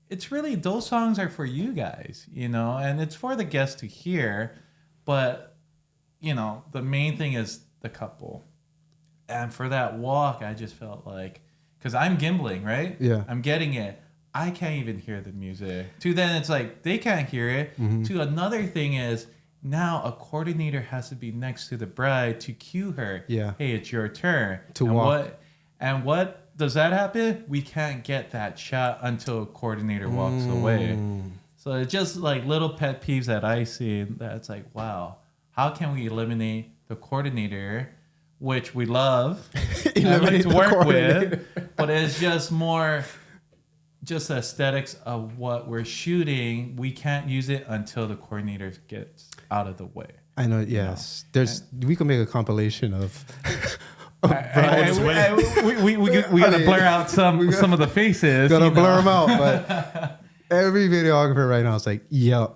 it's really, those songs are for you guys, you know, and it's for the guests to hear. But, you know, the main thing is the couple. And for that walk, I just felt like, because I'm gimbling, right? Yeah. I'm getting it. I can't even hear the music. To then it's like, they can't hear it. Mm-hmm. To another thing is, now a coordinator has to be next to the bride to cue her. Yeah. Hey, it's your turn. To walk. What does that happen? We can't get that shot until a coordinator walks away. So it's just like little pet peeves that I see that's like, wow, how can we eliminate the coordinator, which we love like to work with, but it's just more just aesthetics of what we're shooting. We can't use it until the coordinator gets out of the way. I know, yes. We can make a compilation of We gotta blur out some of the faces. Gotta blur them out. But every videographer right now is like, yep,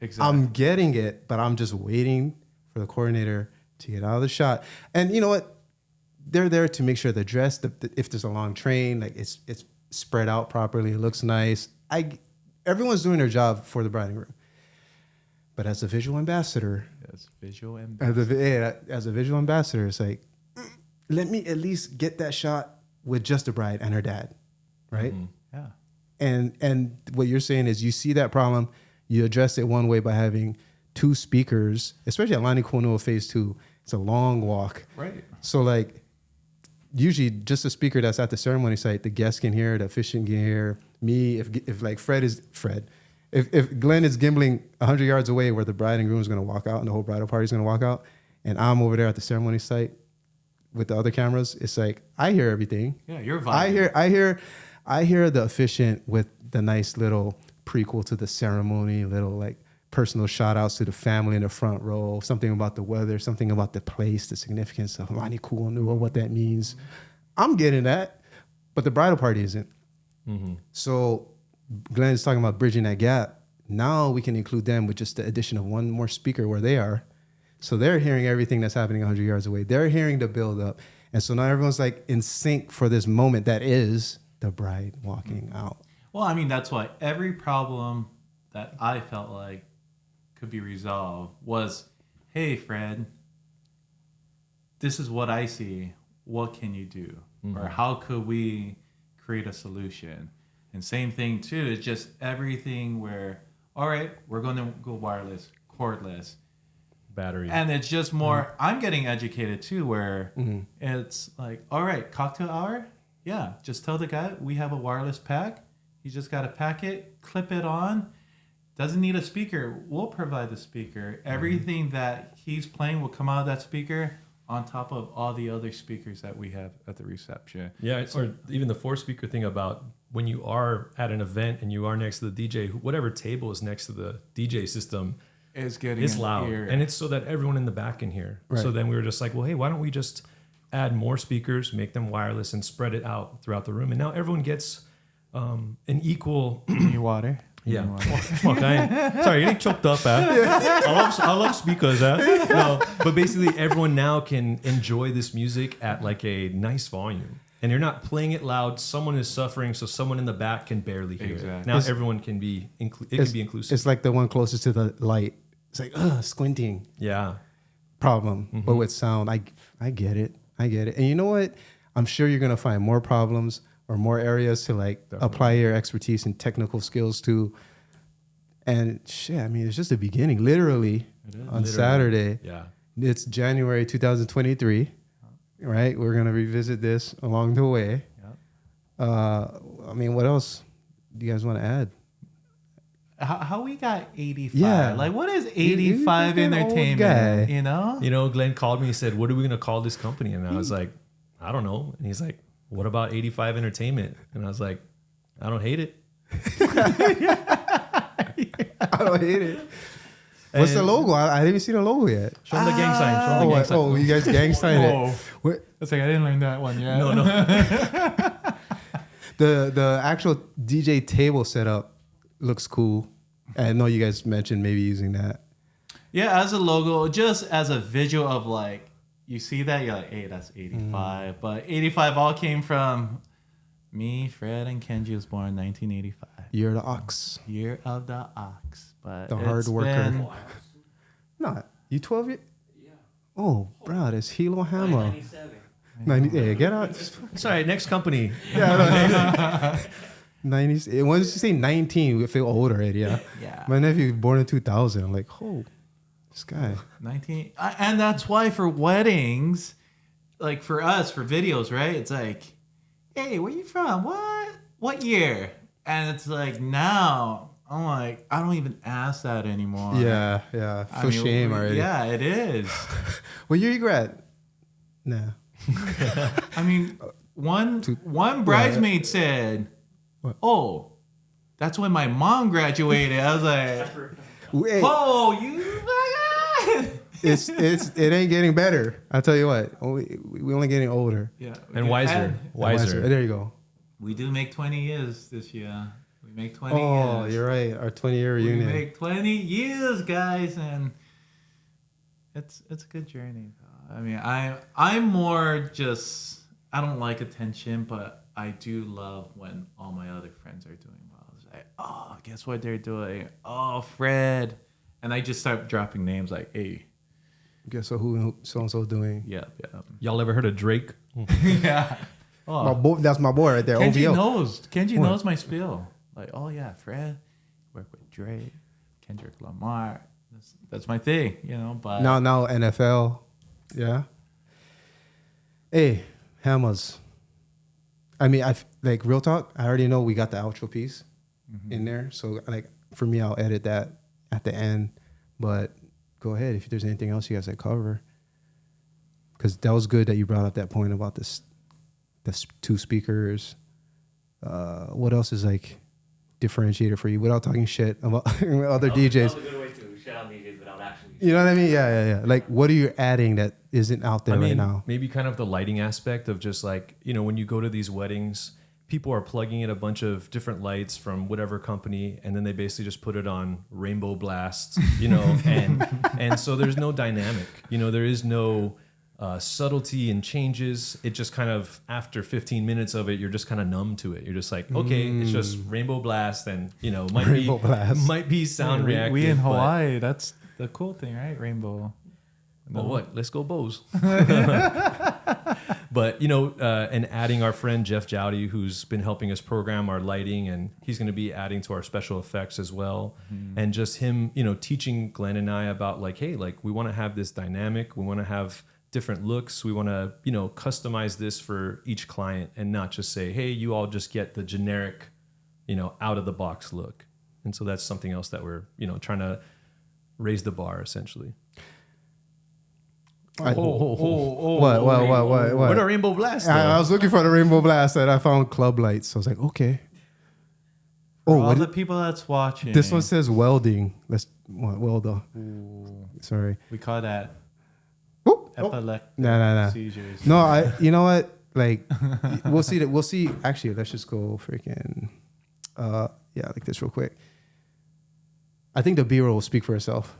exactly. I'm getting it, but I'm just waiting for the coordinator to get out of the shot. And you know what? They're there to make sure the dress, if there's a long train, like it's spread out properly, it looks nice. Everyone's doing their job for the bride and groom. But as a visual ambassador, as a visual ambassador, it's like, let me at least get that shot with just the bride and her dad, right? Mm-hmm. Yeah. And what you're saying is you see that problem, you address it one way by having two speakers, especially at Lani Kono Phase 2. It's a long walk. Right. So like usually just a speaker that's at the ceremony site, the guest can hear, the officiant can hear, me, if like if Glenn is gimbling 100 yards away where the bride and groom is going to walk out and the whole bridal party is going to walk out, and I'm over there at the ceremony site with the other cameras, it's like I hear everything. Yeah, you're vibing. I hear the officiant with the nice little prequel to the ceremony, little like personal shout outs to the family in the front row, something about the weather, something about the place, the significance of Lani Kuonua, what that means. I'm getting that, but the bridal party isn't. Mm-hmm. So Glenn is talking about bridging that gap. Now we can include them with just the addition of one more speaker where they are. So they're hearing everything that's happening 100 yards away. They're hearing the build up. And so now everyone's like in sync for this moment that is the bride walking out. Well, I mean, that's why every problem that I felt like could be resolved was, hey, Fred, this is what I see. What can you do? Mm-hmm. Or how could we create a solution? And same thing, too, is just everything where, all right, we're going to go wireless, cordless. Battery. And it's just more, I'm getting educated, too, where it's like, all right, cocktail hour? Yeah, just tell the guy we have a wireless pack. You just got to pack it, clip it on. Doesn't need a speaker. We'll provide the speaker. Everything that he's playing will come out of that speaker on top of all the other speakers that we have at the reception. Yeah, or even the 4-speaker thing about when you are at an event and you are next to the DJ, whatever table is next to the DJ system is getting is loud. Ear. And it's so that everyone in the back can hear. Right. So then we were just like, well, hey, why don't we just add more speakers, make them wireless, and spread it out throughout the room? And now everyone gets an equal... Need water? Yeah. Sorry, getting choked up. I love speakers. No, but basically everyone now can enjoy this music at like a nice volume. And you're not playing it loud. Someone is suffering, so someone in the back can barely hear it. Now everyone can be inclusive. It's like the one closest to the light. It's like, squinting. Yeah. Problem. Mm-hmm. But with sound, I get it. And you know what? I'm sure you're going to find more problems or more areas to like apply your expertise and technical skills to. And shit, I mean, it's just the beginning. Literally, Saturday. Yeah. It's January 2023, right? We're going to revisit this along the way. Yep. I mean, what else do you guys want to add? How we got 85? Yeah. Like, what is 85 entertainment? You know? Glenn called me and said, what are we going to call this company? And I was like, I don't know. And he's like, what about 85 Entertainment? And I was like, I don't hate it. I don't hate it. What's the logo? I didn't even see the logo yet. Show them the gang sign. Oh, you guys gang signed it. What? It's like I didn't learn that one yet. No. The actual DJ table setup looks cool. I know you guys mentioned maybe using that. Yeah, as a logo, just as a visual of like, you see that, you're like, hey, that's 85. But 85 all came from me, Fred, and Kenji was born in 1985. Year of the Ox. Year of the Ox. But the hard worker. Not. You 12 years? Yeah. Oh, bro, that's Hilo Hammer. 97. 90, yeah, get out. Sorry, next company. Yeah, 90s. Once you say 19, we feel old already, yeah? Yeah. My nephew was born in 2000. I'm like, oh, this guy. 19. And that's why for weddings, like for us, for videos, right? It's like, hey, where you from? What year? And it's like now, I'm like, I don't even ask that anymore. Yeah. For shame already. Yeah, it is. What year you grad? Nah. I mean, one bridesmaid said, what? "Oh, that's when my mom graduated." I was like, Wait. "Oh, you." it ain't getting better. I tell you what, we only getting older. Yeah. And wiser. There you go. We do make 20 years this year. We make 20 Oh, years. you're right. Our 20-year We reunion. make 20 years, guys, and it's a good journey. I mean, I'm more just, I don't like attention, but I do love when all my other friends are doing well. It's like, oh, guess what they're doing? Oh, Fred. And I just start dropping names like, hey. Guess what? Who so and so doing? Yeah. Y'all ever heard of Drake? Yeah. Oh, That's my boy right there. Kenji OVO. knows. Kenji What? knows my spiel. Like, oh yeah, Fred, work with Drake, Kendrick Lamar. That's my thing, you know. But Now NFL. Yeah. Hey, Hammers. I mean, like real talk. I already know we got the outro piece in there, so like for me, I'll edit that at the end. But go ahead if there's anything else you guys that cover, because that was good that you brought up that point about the 2 speakers. What else is like differentiator for you without talking shit about other DJs? That was a good way to shit on DJs without actually. You know what I mean? Yeah. Like, what are you adding that isn't out there right now? Maybe kind of the lighting aspect of just like, when you go to these weddings, people are plugging in a bunch of different lights from whatever company, and then they basically just put it on rainbow blast, and so there's no dynamic. There is no subtlety and changes. It just kind of, after 15 minutes of it, you're just kind of numb to it. You're just like, okay, it's just rainbow blast, and might be sound reactive. we in Hawaii. That's the cool thing, right? Rainbow. Well, what? Let's go Bows. But, and adding our friend Jeff Jowdy, who's been helping us program our lighting, and he's going to be adding to our special effects as well. And just him, teaching Glenn and I about like, hey, like we want to have this dynamic. We want to have different looks. We want to, customize this for each client and not just say, hey, you all just get the generic, out of the box look. And so that's something else that we're, trying to raise the bar essentially. What? What a rainbow blast! I was looking for the rainbow blast and I found club lights. So I was like, okay. For all the people that's watching. This one says welding. Welder. Sorry. We call that epileptic Nah. seizures. No, you know what? Like, we'll see that. We'll see. Actually, let's just go freaking, like this real quick. I think the B-roll will speak for itself.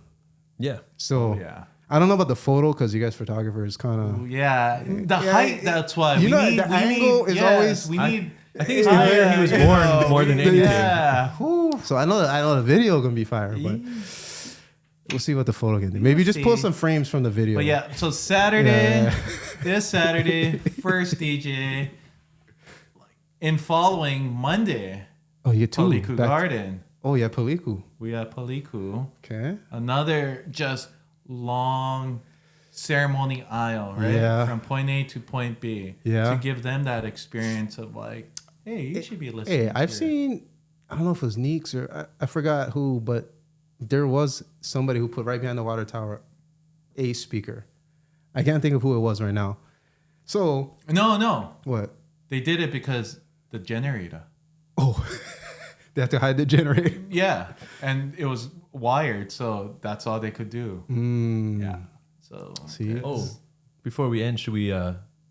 Yeah. So yeah. I don't know about the photo because you guys photographers kind of. Yeah, the height. That's why the angle is always. We need. I think it's the year he was born more than anything. Yeah. So I know the video gonna be fire, but we'll see what the photo can do. Maybe just pull some frames from the video. But yeah, so Saturday, this Saturday, first DJ. In following Monday, Oh, you too. Paliku Garden. Oh yeah, Paliku. We are Paliku. Okay. Another just long ceremony aisle, right? Yeah. From point A to point B. Yeah. To give them that experience of like, hey, you should be listening. Hey, I've seen, I don't know if it was Neeks or I forgot who, but there was somebody who put right behind the water tower a speaker. I can't think of who it was right now. So. No. What? They did it because the generator. Oh, they have to hide the generator. Yeah. And it was wired, so that's all they could do. Yeah. So. See? Oh, before we end, should we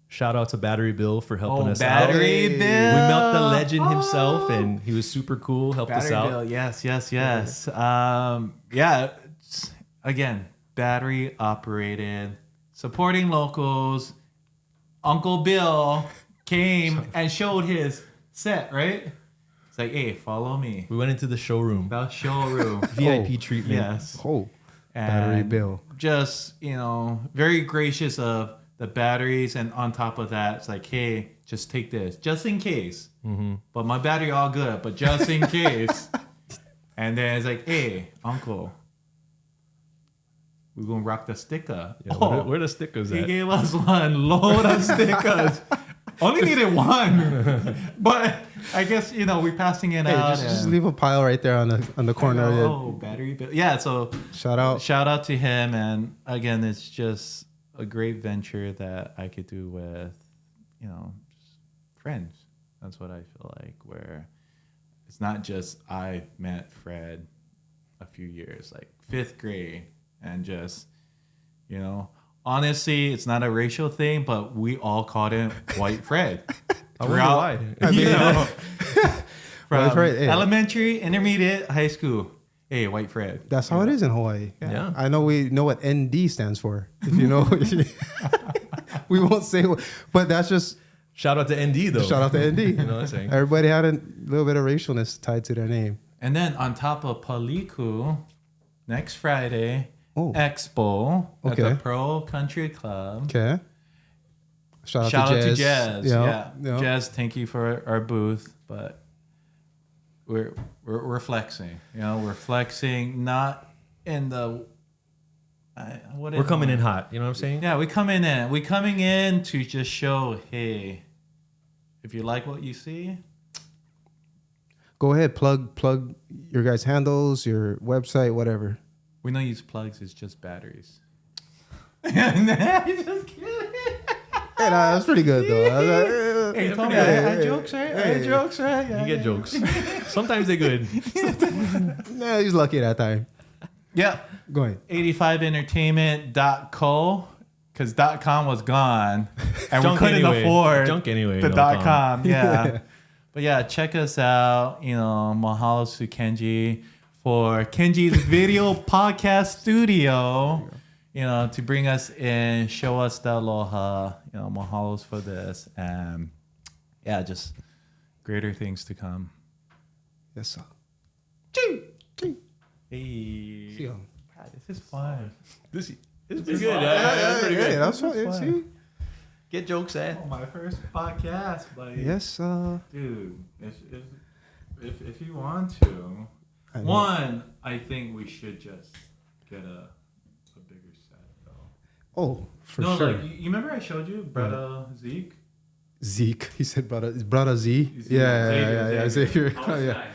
shout out to Battery Bill for helping us out? Battery Bill. We met the legend himself, and he was super cool. Helped us out. Bill. Yes. Again, battery operated, supporting locals. Uncle Bill came and showed his set, right? It's like, hey, follow me. We went into the showroom. The showroom. VIP treatment. Yes. Oh, And Battery Bill. Just, very gracious of the batteries. And on top of that, it's like, hey, just take this, just in case. Mm-hmm. But my battery all good, but just in case. And then it's like, hey, uncle, we're going to rock the sticker. Yeah, where the stickers He at? gave us one load of stickers. Only needed one. But I guess, we're passing it out. Just leave a pile right there on the corner. Oh, Battery Bill. Yeah, so Shout out to him. And again, it's just a great venture that I could do with, just friends. That's what I feel like, where it's not just I met Fred a few years, like 5th grade, and just, You know, honestly, it's not a racial thing, but we all called him White Fred. I wonder why. You know, White from Fred, hey. elementary, intermediate, high school. Hey, White Fred. That's how it is in Hawaii. Yeah. I know we know what ND stands for. If you know, we won't say what, but that's just Shout out to ND though. shout out to ND. You know what I'm saying? Everybody had a little bit of racialness tied to their name. And then on top of Paliku, next Friday, Oh. Expo at the Okay. Pro Country Club. Okay. Shout Shout out out to to Jazz. Jazz. Yeah. Yeah. Jazz, thank you for our booth, but we're flexing. You know, we're flexing not in the We're coming in hot. You know what I'm saying? Yeah, we coming in. We coming in to just show, hey, if you like what you see, Go ahead, plug your guys' handles, your website, whatever. we don't use plugs. It's just batteries. Just kidding. Hey, nah, that's pretty good though. Hey, Tommy, Hey, I hey, jokes, right? I hey. jokes, right? You get jokes. Sometimes they're good. Nah, he's lucky that time. Yep. Go ahead. 85entertainment.co because .com was gone and we Junk couldn't anyway. afford Junk anyway, the .com. .com. Yeah. But yeah, check us out. You know, mahalo to Kenji for Kenji's video podcast studio. You know, to bring us in, show us the aloha. You know, mahalos for this, and yeah, just greater things to come. Yes, sir. Hey, See ya. God, this is fun. This is pretty good. That's pretty Hey, good. that's what. Fun. See? Get jokes, eh? Oh, my first podcast, buddy. Yes, Dude, if you want to, I know. one, I think we should just get a bigger set though. Oh, for no, sure. like you remember I showed you brother Zeke. Zeke. He said brother Z. Zeke. Yeah. Xavier. How Oh, was yeah. that?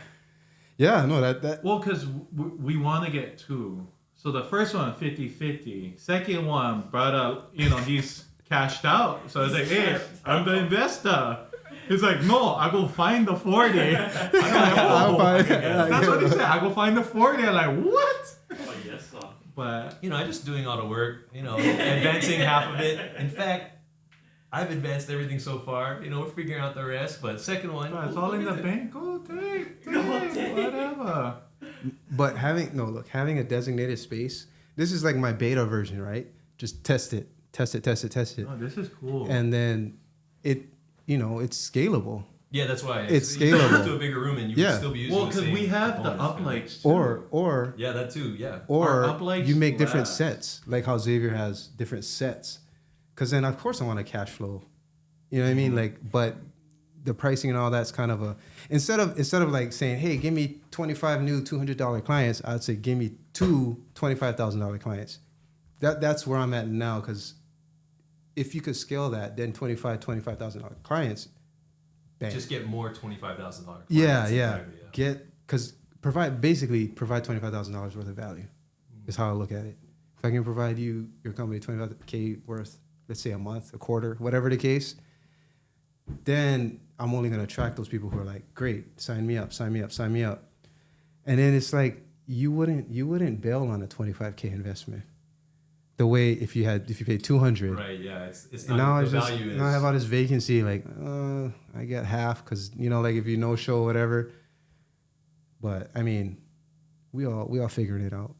Yeah, no, that. Well, because we want to get two. So the first one 50-50. Second one, brother, you know, he's cashed out. So I was like, hey, I'm the investor. He's like, no, I go find the 40. I'm like, I'll oh. find- That's what he said. I go find the 40. I'm like, what? Oh, yes, sir. But You know, I'm just doing all the work, you know, advancing half of it. In fact, I've advanced everything so far. You know, we're figuring out the rest. But second one, it's all in the bank. Go take, whatever. But having a designated space. This is like my beta version, right? Just test it. Oh, this is cool. And then it's scalable. Yeah, that's why. It's You can scalable. move to a bigger room and you Yeah. can still be using Well, the because same we have the components, man. uplights too. Or Yeah, that too, yeah. or Our uplights you make different last. sets, like how Xavier has different sets. Because then, of course, I want a cash flow. You know what I mean? Like, but the pricing and all that's kind of a instead of like saying, hey, give me 25 new $200 clients, I'd say give me two $25,000 clients. That's where I'm at now. Because if you could scale that, then $25,000 clients, bang. Just get more $25,000. Yeah. Exactly, Provide $25,000 worth of value. Is how I look at it. If I can provide your company $25K worth, let's say a month, a quarter, whatever the case, then I'm only going to attract those people who are like, great, sign me up. And then it's like you wouldn't bail on a $25K investment the way if you paid $200. Right, yeah. It's And not now the value is. now I have all this vacancy. Like, I get half because like if you no show whatever. But I mean, we all figured it out.